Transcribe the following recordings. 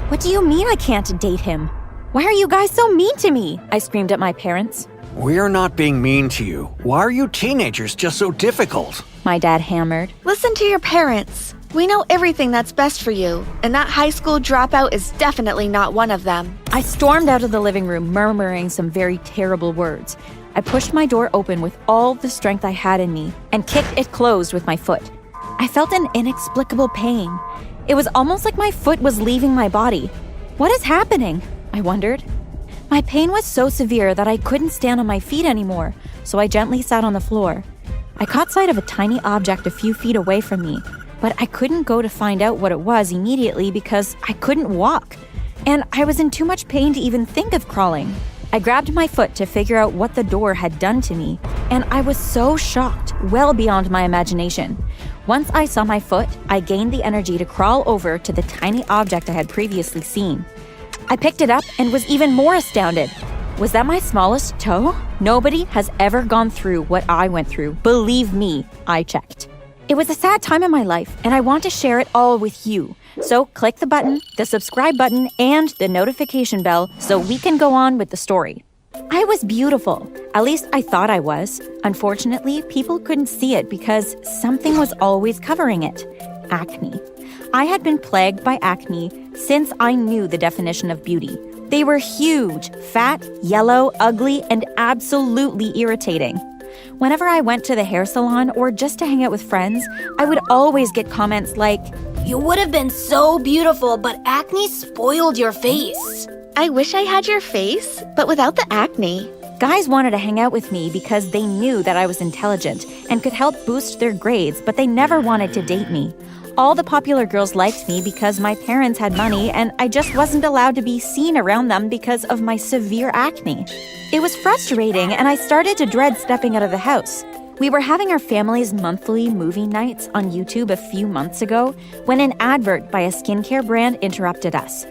What do you mean I can't date him? Why are you guys so mean to me? I screamed at my parents. We're not being mean to you. Why are you teenagers just so difficult? My dad hammered. Listen to your parents. We know everything that's best for you, and that high school dropout is definitely not one of them. I stormed out of the living room, murmuring some very terrible words. I pushed my door open with all the strength I had in me and kicked it closed with my foot. I felt an inexplicable pain. It was almost like my foot was leaving my body. What is happening? I wondered. My pain was so severe that I couldn't stand on my feet anymore, so I gently sat on the floor. I caught sight of a tiny object a few feet away from me, but I couldn't go to find out what it was immediately because I couldn't walk, and I was in too much pain to even think of crawling. I grabbed my foot to figure out what the door had done to me, and I was so shocked, well beyond my imagination. Once I saw my foot, I gained the energy to crawl over to the tiny object I had previously seen. I picked it up and was even more astounded. Was that my smallest toe? Nobody has ever gone through what I went through. Believe me, I checked. It was a sad time in my life, and I want to share it all with you. So click the button, the subscribe button, and the notification bell so we can go on with the story. I was beautiful. At least I thought I was. Unfortunately, people couldn't see it because something was always covering it. Acne. I had been plagued by acne since I knew the definition of beauty. They were huge, fat, yellow, ugly, and absolutely irritating. Whenever I went to the hair salon or just to hang out with friends, I would always get comments like, "You would have been so beautiful, but acne spoiled your face." I wish I had your face, but without the acne. Guys wanted to hang out with me because they knew that I was intelligent and could help boost their grades, but they never wanted to date me. All the popular girls liked me because my parents had money and I just wasn't allowed to be seen around them because of my severe acne. It was frustrating and I started to dread stepping out of the house. We were having our family's monthly movie nights on YouTube a few months ago when an advert by a skincare brand interrupted us.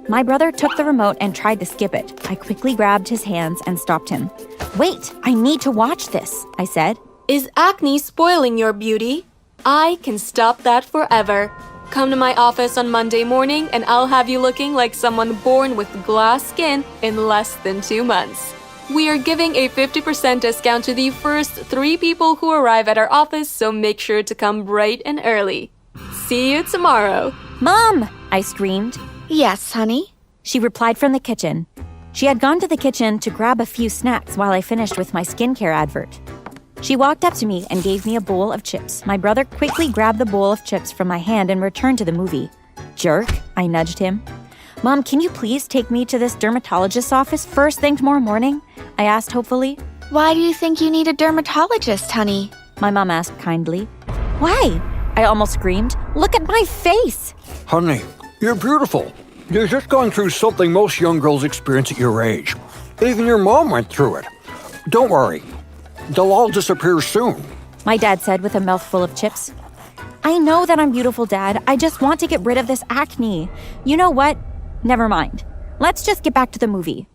My brother took the remote and tried to skip it. I quickly grabbed his hands and stopped him. "Wait, I need to watch this," I said. Is acne spoiling your beauty? I can stop that forever. Come to my office on Monday morning and I'll have you looking like someone born with glass skin in less than 2 months. We are giving a 50% discount to the first 3 people who arrive at our office, so make sure to come bright and early. See you tomorrow. "Mom!" I screamed. Yes, honey? She replied from the kitchen. She had gone to the kitchen to grab a few snacks while I finished with my skincare advert. She walked up to me and gave me a bowl of chips. My brother quickly grabbed the bowl of chips from my hand and returned to the movie. "Jerk," I nudged him. "Mom, can you please take me to this dermatologist's office first thing tomorrow morning?" I asked hopefully. Why do you think you need a dermatologist, honey? My mom asked kindly. "Why?" I almost screamed. "Look at my face!" Honey, you're beautiful. You're just going through something most young girls experience at your age. Even your mom went through it. Don't worry. They'll all disappear soon. My dad said with a mouthful of chips. "I know that I'm beautiful, Dad. I just want to get rid of this acne. You know what? Never mind. Let's just get back to the movie."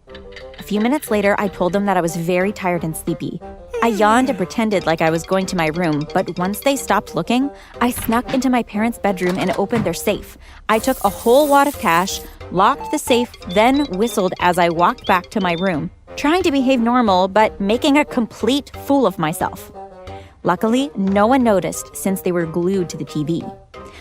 A few minutes later, I told them that I was very tired and sleepy. I yawned and pretended like I was going to my room, but once they stopped looking, I snuck into my parents' bedroom and opened their safe. I took a whole wad of cash, locked the safe, then whistled as I walked back to my room, trying to behave normal, but making a complete fool of myself. Luckily, no one noticed since they were glued to the TV.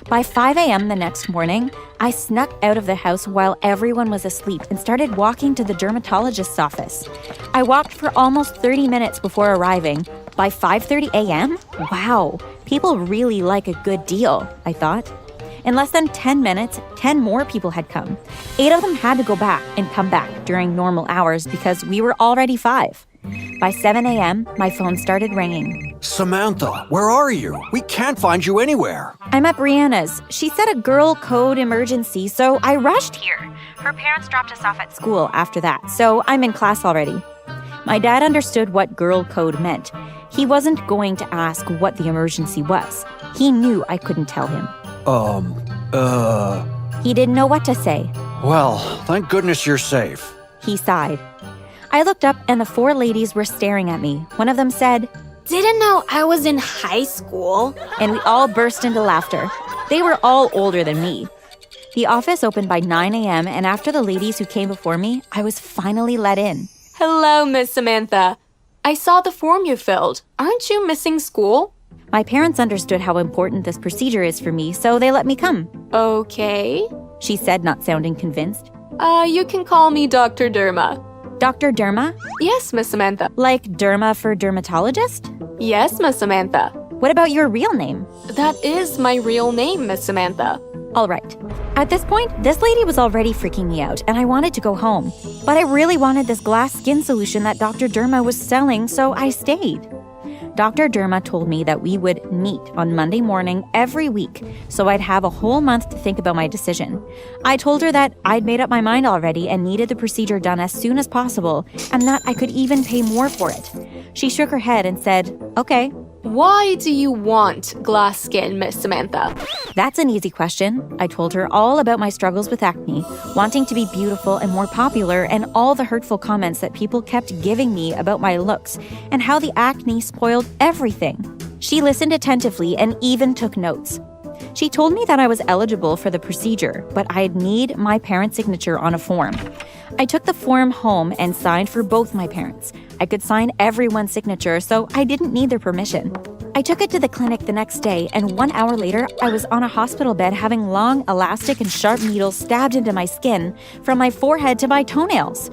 By 5 a.m. the next morning, I snuck out of the house while everyone was asleep and started walking to the dermatologist's office. I walked for almost 30 minutes before arriving. By 5:30 a.m.? Wow, people really like a good deal, I thought. In less than 10 minutes, 10 more people had come. 8 of them had to go back and come back during normal hours because we were already 5. By 7 a.m., my phone started ringing. Samantha, where are you? We can't find you anywhere. I'm at Brianna's. She said a girl code emergency, so I rushed here. Her parents dropped us off at school after that, so I'm in class already. My dad understood what girl code meant. He wasn't going to ask what the emergency was. He knew I couldn't tell him. He didn't know what to say. Well, thank goodness you're safe. He sighed. I looked up and the 4 ladies were staring at me. One of them said, Didn't know I was in high school. And we all burst into laughter. They were all older than me. The office opened by 9 a.m., and after the ladies who came before me, I was finally let in. Hello, Miss Samantha. I saw the form you filled. Aren't you missing school? My parents understood how important this procedure is for me, so they let me come, Okay. she said, not sounding convinced. You can call me Dr. Derma. Dr. Derma? Yes, Miss Samantha. Like derma for dermatologist? Yes, Miss Samantha. What about your real name? That is my real name, Miss Samantha. All right. At this point, this lady was already freaking me out, and I wanted to go home. But I really wanted this glass skin solution that Dr. Derma was selling, so I stayed. Dr. Derma told me that we would meet on Monday morning every week, so I'd have a whole month to think about my decision. I told her that I'd made up my mind already and needed the procedure done as soon as possible, and that I could even pay more for it. She shook her head and said, okay. Why do you want glass skin, Miss Samantha? That's an easy question. I told her all about my struggles with acne, wanting to be beautiful and more popular, and all the hurtful comments that people kept giving me about my looks, and how the acne spoiled everything. She listened attentively and even took notes. She told me that I was eligible for the procedure, but I'd need my parents' signature on a form. I took the form home and signed for both my parents. I could sign everyone's signature, so I didn't need their permission. I took it to the clinic the next day, and 1 hour later, I was on a hospital bed having long, elastic, and sharp needles stabbed into my skin from my forehead to my toenails.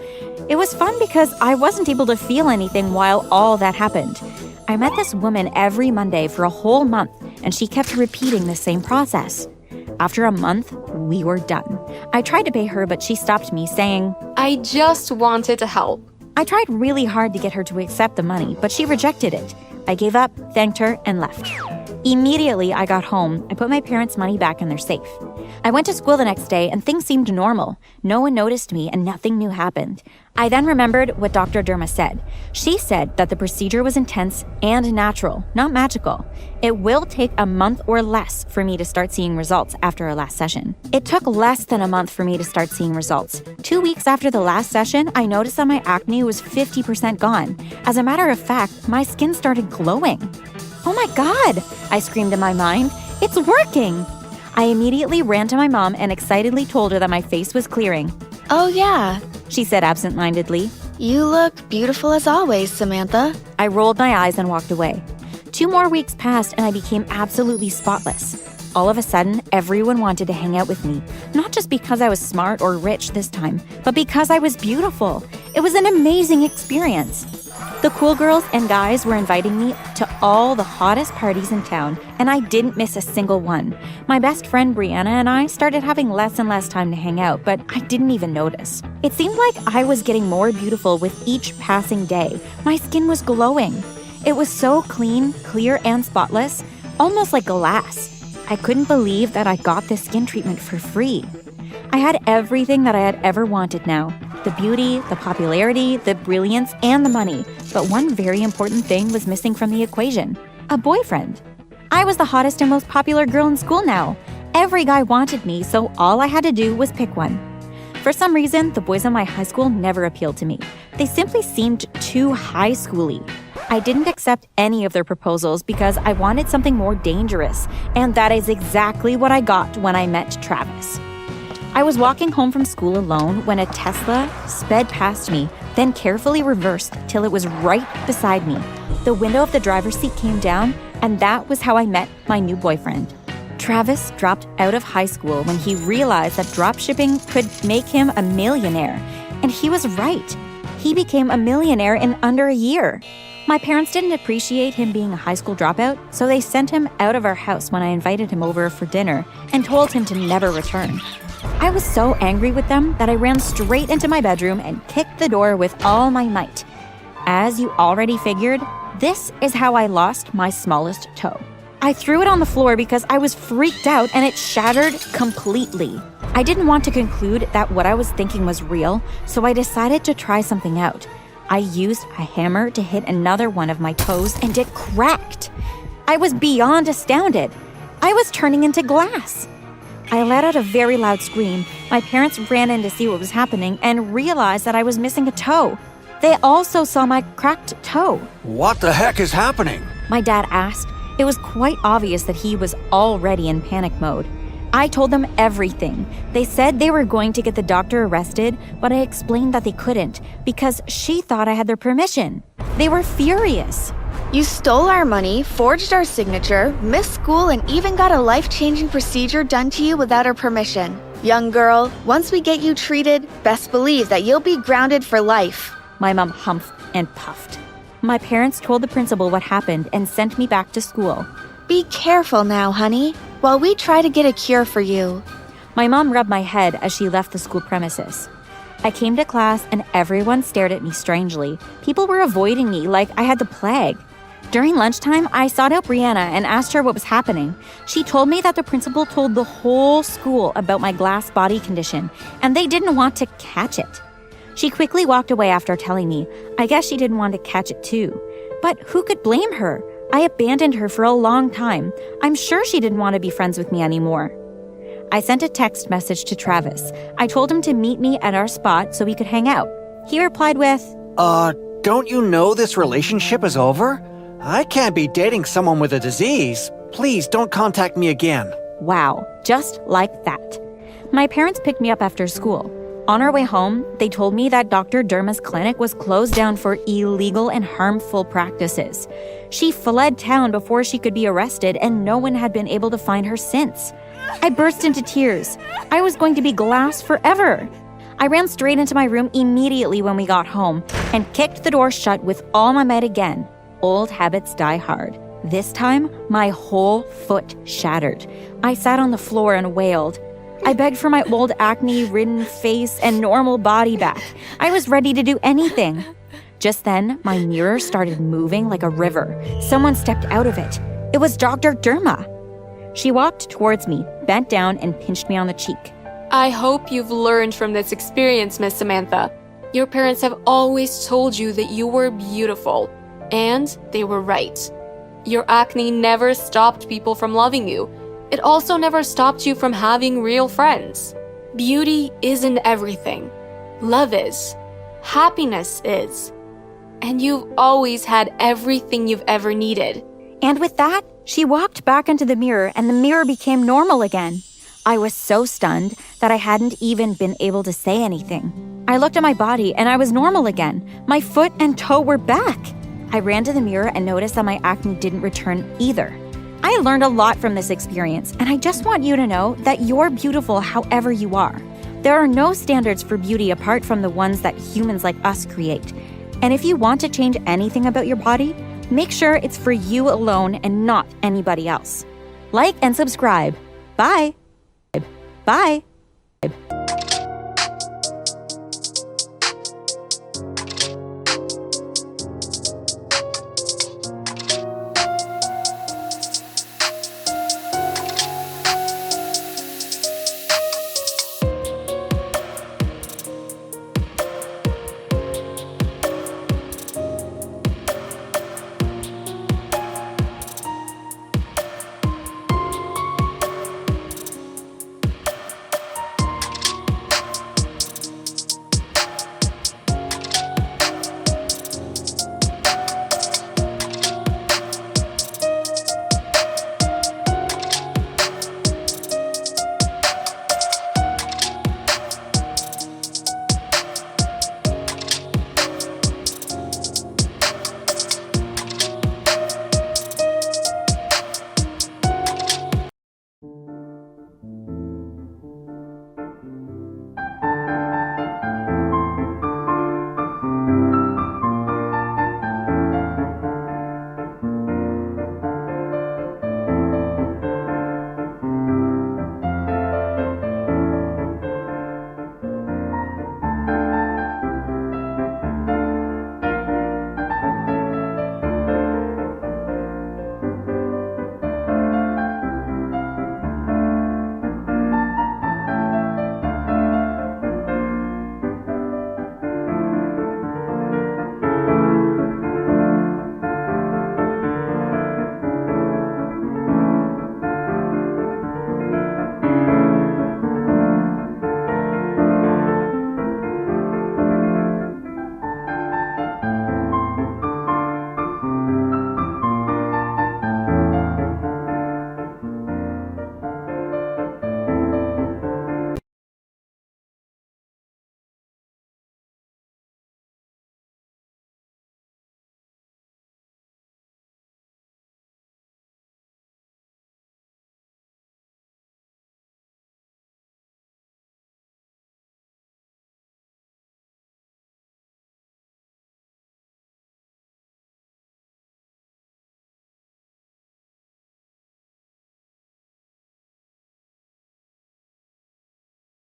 It was fun because I wasn't able to feel anything while all that happened. I met this woman every Monday for a whole month, and she kept repeating the same process. After a month, we were done. I tried to pay her, but she stopped me, saying, I just wanted to help. I tried really hard to get her to accept the money, but she rejected it. I gave up, thanked her, and left. Immediately, I got home. I put my parents' money back in their safe. I went to school the next day, and things seemed normal. No one noticed me, and nothing new happened. I then remembered what Dr. Derma said. She said that the procedure was intense and natural, not magical. It will take a month or less for me to start seeing results after our last session. It took less than a month for me to start seeing results. 2 weeks after the last session, I noticed that my acne was 50% gone. As a matter of fact, my skin started glowing. Oh my God, I screamed in my mind. It's working! I immediately ran to my mom and excitedly told her that my face was clearing. Oh, yeah. She said absent-mindedly. You look beautiful as always, Samantha. I rolled my eyes and walked away. 2 more weeks passed and I became absolutely spotless. All of a sudden, everyone wanted to hang out with me, not just because I was smart or rich this time, but because I was beautiful. It was an amazing experience. The cool girls and guys were inviting me to all the hottest parties in town, and I didn't miss a single one. My best friend Brianna and I started having less and less time to hang out, but I didn't even notice. It seemed like I was getting more beautiful with each passing day. My skin was glowing. It was so clean, clear, and spotless, almost like glass. I couldn't believe that I got this skin treatment for free. I had everything that I had ever wanted now. The beauty, the popularity, the brilliance, and the money. But one very important thing was missing from the equation: a boyfriend. I was the hottest and most popular girl in school now. Every guy wanted me, so all I had to do was pick one. For some reason, the boys in my high school never appealed to me. They simply seemed too high schooly. I didn't accept any of their proposals because I wanted something more dangerous, and that is exactly what I got when I met Travis. I was walking home from school alone when a Tesla sped past me, then carefully reversed till it was right beside me. The window of the driver's seat came down, and that was how I met my new boyfriend. Travis dropped out of high school when he realized that dropshipping could make him a millionaire. And he was right. He became a millionaire in under a year. My parents didn't appreciate him being a high school dropout, so they sent him out of our house when I invited him over for dinner and told him to never return. I was so angry with them that I ran straight into my bedroom and kicked the door with all my might. As you already figured, this is how I lost my smallest toe. I threw it on the floor because I was freaked out and it shattered completely. I didn't want to conclude that what I was thinking was real, so I decided to try something out. I used a hammer to hit another one of my toes and it cracked. I was beyond astounded. I was turning into glass. I let out a very loud scream. My parents ran in to see what was happening and realized that I was missing a toe. They also saw my cracked toe. What the heck is happening? My dad asked. It was quite obvious that he was already in panic mode. I told them everything. They said they were going to get the doctor arrested, but I explained that they couldn't because she thought I had their permission. They were furious. You stole our money, forged our signature, missed school, and even got a life-changing procedure done to you without our permission. Young girl, once we get you treated, best believe that you'll be grounded for life. My mom humphed and puffed. My parents told the principal what happened and sent me back to school. Be careful now, honey, while we try to get a cure for you. My mom rubbed my head as she left the school premises. I came to class and everyone stared at me strangely. People were avoiding me like I had the plague. During lunchtime, I sought out Brianna and asked her what was happening. She told me that the principal told the whole school about my glass body condition, and they didn't want to catch it. She quickly walked away after telling me. I guess she didn't want to catch it too. But who could blame her? I abandoned her for a long time. I'm sure she didn't want to be friends with me anymore. I sent a text message to Travis. I told him to meet me at our spot so we could hang out. He replied with, Don't you know this relationship is over? I can't be dating someone with a disease. Please don't contact me again. Wow, just like that. My parents picked me up after school. On our way home, they told me that Dr. Derma's clinic was closed down for illegal and harmful practices. She fled town before she could be arrested, and no one had been able to find her since. I burst into tears. I was going to be glass forever. I ran straight into my room immediately when we got home and kicked the door shut with all my might again. Old habits die hard. This time, my whole foot shattered. I sat on the floor and wailed. I begged for my old acne-ridden face and normal body back. I was ready to do anything. Just then, my mirror started moving like a river. Someone stepped out of it. It was Dr. Derma. She walked towards me, bent down, and pinched me on the cheek. I hope you've learned from this experience, Miss Samantha. Your parents have always told you that you were beautiful, and they were right. Your acne never stopped people from loving you. It also never stopped you from having real friends. Beauty isn't everything. Love is. Happiness is. And you've always had everything you've ever needed. And with that, she walked back into the mirror and the mirror became normal again. I was so stunned that I hadn't even been able to say anything. I looked at my body and I was normal again. My foot and toe were back. I ran to the mirror and noticed that my acne didn't return either. I learned a lot from this experience, and I just want you to know that you're beautiful however you are. There are no standards for beauty apart from the ones that humans like us create. And if you want to change anything about your body, make sure it's for you alone and not anybody else. Like and subscribe. Bye. Bye.